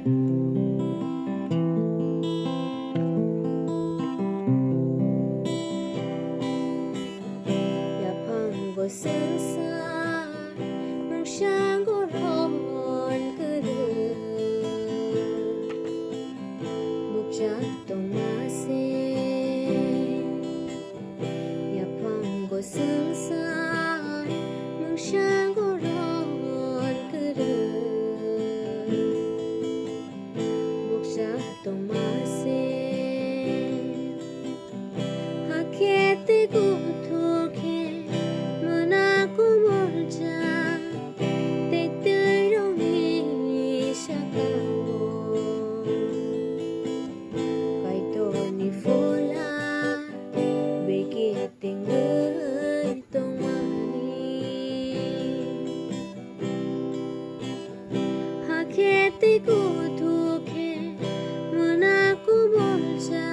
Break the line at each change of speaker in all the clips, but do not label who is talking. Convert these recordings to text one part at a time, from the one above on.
Yapang sensar nang siyang goron kere mukjat tong mase yapang sensar nang siyang goron kere mukjat tong mase hakete guthurke Kete ku thuke mana ku bolja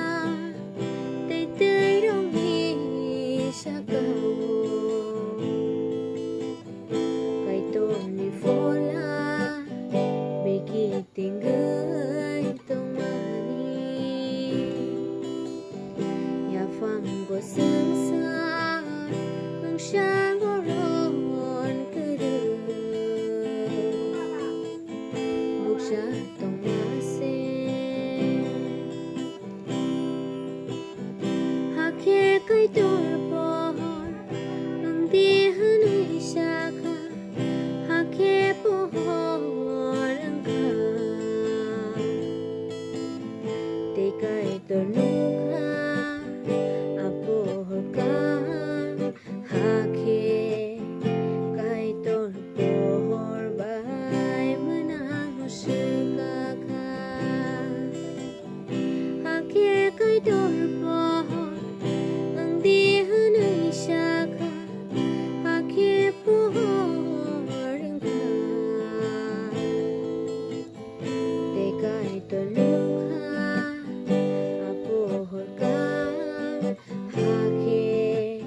te te rong hi sakau kai to ni fola beki tinggai tong mani ya fang go sensar nang shang go ron kere tong mase hake kai tor por ang di hanui shaka hake por ang ka te kai tor nukha apo ka hake kai tor por bai menang kai tor pohon ang di hanay shaka hake pohon ka te kai tor lukha apohor ka hake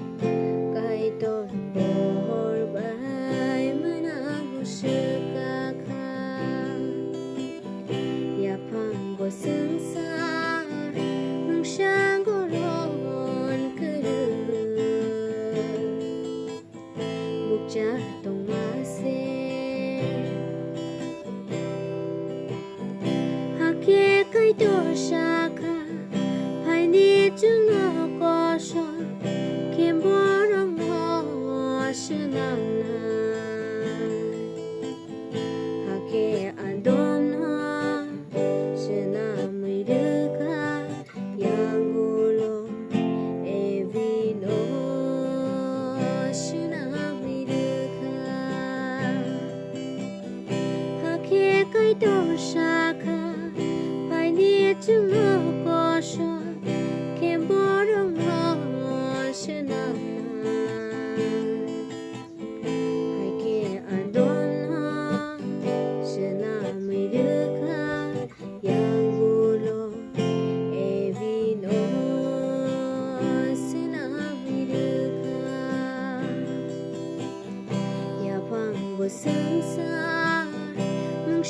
kai tor pohor bai manang shaka ka yapang go sensar shang goron kere mukjat tong mase hake kai tor shaka phai ni chung no ko son kem borong ho shnam na hake andom no shnam rirka yangulo evino shinamirka hake kai tor shaka pai ni chung no ko son kem borong no shnam hake andon no shinamirka yangulo evino sensar nang